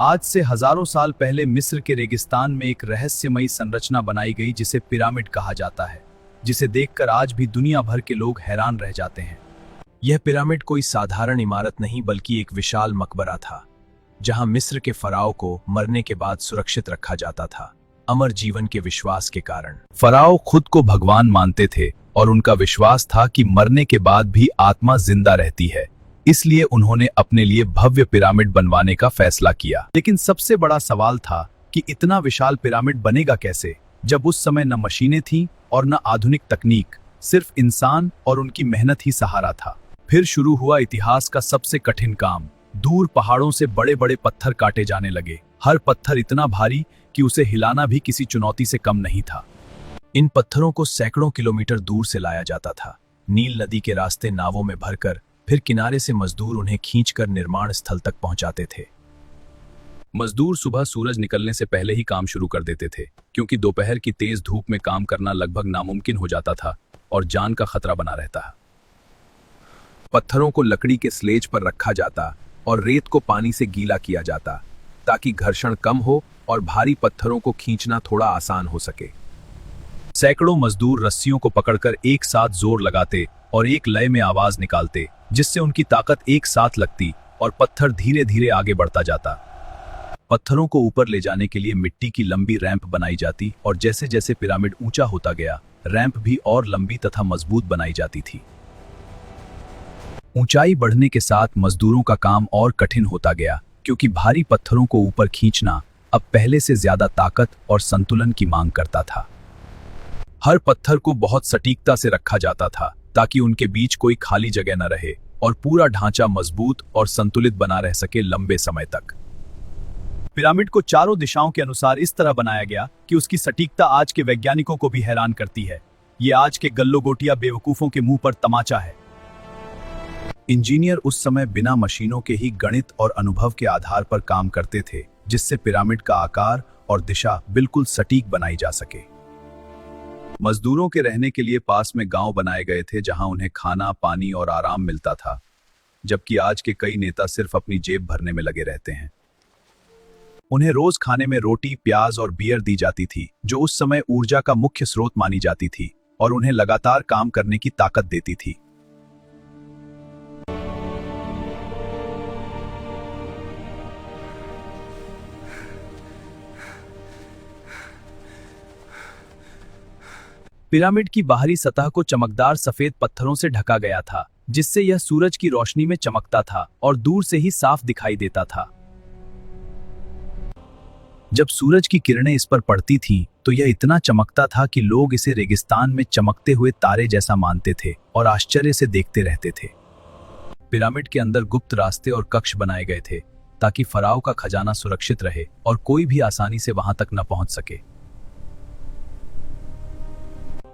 आज से हजारों साल पहले मिस्र के रेगिस्तान में एक रहस्यमयी संरचना बनाई गई जिसे पिरामिड कहा जाता है, जिसे देखकर आज भी दुनिया भर के लोग हैरान रह जाते हैं। यह पिरामिड कोई साधारण इमारत नहीं बल्कि एक विशाल मकबरा था, जहां मिस्र के फराओ को मरने के बाद सुरक्षित रखा जाता था, अमर जीवन के विश्वास के कारण। फराओ खुद को भगवान मानते थे और उनका विश्वास था कि मरने के बाद भी आत्मा जिंदा रहती है, इसलिए उन्होंने अपने लिए भव्य पिरामिड बनवाने का फैसला किया। लेकिन सबसे बड़ा सवाल था कि इतना विशाल पिरामिड बनेगा कैसे, जब उस समय न मशीनें थीं और न आधुनिक तकनीक, सिर्फ इंसान और उनकी मेहनत ही सहारा था। फिर शुरू हुआ इतिहास का सबसे कठिन काम। दूर पहाड़ों से बड़े बड़े पत्थर काटे जाने लगे। हर पत्थर इतना भारी कि उसे हिलाना भी किसी चुनौती से कम नहीं था। इन पत्थरों को सैकड़ों किलोमीटर दूर से लाया जाता था, नील नदी के रास्ते नावों में भरकर। फिर किनारे से मजदूर उन्हें खींचकर निर्माण स्थल तक पहुंचाते थे। मजदूर सुबह सूरज निकलने से पहले ही काम शुरू कर देते थे, क्योंकि दोपहर की तेज धूप में काम करना लगभग नामुमकिन हो जाता था और जान का खतरा बना रहता। पत्थरों को लकड़ी के स्लेज पर रखा जाता और रेत को पानी से गीला किया जाता, ताकि घर्षण कम हो और भारी पत्थरों को खींचना थोड़ा आसान हो सके। सैकड़ों मजदूर रस्सियों को पकड़कर एक साथ जोर लगाते और एक लय में आवाज निकालते, जिससे उनकी ताकत एक साथ लगती और पत्थर धीरे धीरे आगे बढ़ता जाता। पत्थरों को ऊपर ले जाने के लिए मिट्टी की लंबी रैंप बनाई जाती और जैसे जैसे पिरामिड ऊंचा होता गया, रैंप भी और लंबी तथा मजबूत बनाई जाती थी। ऊंचाई बढ़ने के साथ मजदूरों का काम और कठिन होता गया, क्योंकि भारी पत्थरों को ऊपर खींचना अब पहले से ज्यादा ताकत और संतुलन की मांग करता था। हर पत्थर को बहुत सटीकता से रखा जाता था, ताकि उनके बीच कोई खाली जगह न रहे और पूरा ढांचा मजबूत और संतुलित बना रह सके लंबे समय तक। पिरामिड को चारों दिशाओं के अनुसार इस तरह बनाया गया कि उसकी सटीकता आज के वैज्ञानिकों को भी हैरान करती है। ये आज के गल्लोगोटिया बेवकूफों के मुंह पर तमाचा है। इंजीनियर उस समय बिना मशीनों के ही गणित और अनुभव के आधार पर काम करते थे, जिससे पिरामिड का आकार और दिशा बिल्कुल सटीक बनाई जा सके। मजदूरों के रहने के लिए पास में गांव बनाए गए थे, जहां उन्हें खाना, पानी और आराम मिलता था, जबकि आज के कई नेता सिर्फ अपनी जेब भरने में लगे रहते हैं। उन्हें रोज खाने में रोटी, प्याज और बियर दी जाती थी, जो उस समय ऊर्जा का मुख्य स्रोत मानी जाती थी और उन्हें लगातार काम करने की ताकत देती थी। पिरामिड की बाहरी सतह को चमकदार सफेद पत्थरों से ढका गया था, जिससे यह सूरज की रोशनी में चमकता था और दूर से ही साफ दिखाई देता था। जब सूरज की किरणें इस पर पड़ती थीं, तो यह इतना चमकता था कि लोग इसे रेगिस्तान में चमकते हुए तारे जैसा मानते थे और आश्चर्य से देखते रहते थे। पिरामिड के अंदर गुप्त रास्ते और कक्ष बनाए गए थे, ताकि फराओ का खजाना सुरक्षित रहे और कोई भी आसानी से वहां तक न पहुंच सके।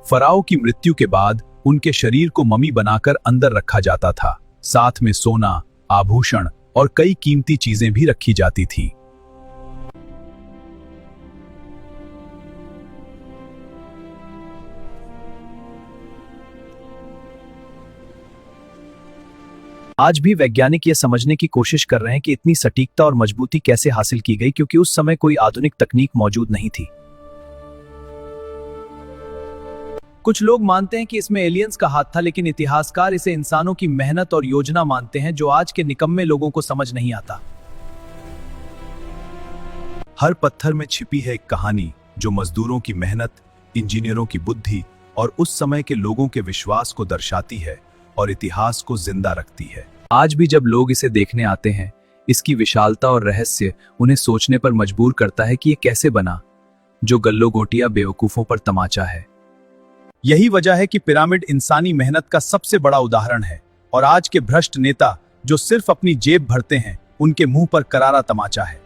फराओ की मृत्यु के बाद उनके शरीर को ममी बनाकर अंदर रखा जाता था। साथ में सोना, आभूषण और कई कीमती चीजें भी रखी जाती थी। आज भी वैज्ञानिक यह समझने की कोशिश कर रहे हैं कि इतनी सटीकता और मजबूती कैसे हासिल की गई, क्योंकि उस समय कोई आधुनिक तकनीक मौजूद नहीं थी। कुछ लोग मानते हैं कि इसमें एलियंस का हाथ था, लेकिन इतिहासकार इसे इंसानों की मेहनत और योजना मानते हैं, जो आज के निकम्मे लोगों को समझ नहीं आता। हर पत्थर में छिपी है एक कहानी, जो मजदूरों की मेहनत, इंजीनियरों की बुद्धि और उस समय के लोगों के विश्वास को दर्शाती है और इतिहास को जिंदा रखती है। आज भी जब लोग इसे देखने आते हैं, इसकी विशालता और रहस्य उन्हें सोचने पर मजबूर करता है कि ये कैसे बना, जो गल्लोगोटिया बेवकूफों पर तमाचा है। यही वजह है कि पिरामिड इंसानी मेहनत का सबसे बड़ा उदाहरण है और आज के भ्रष्ट नेता जो सिर्फ अपनी जेब भरते हैं, उनके मुंह पर करारा तमाचा है।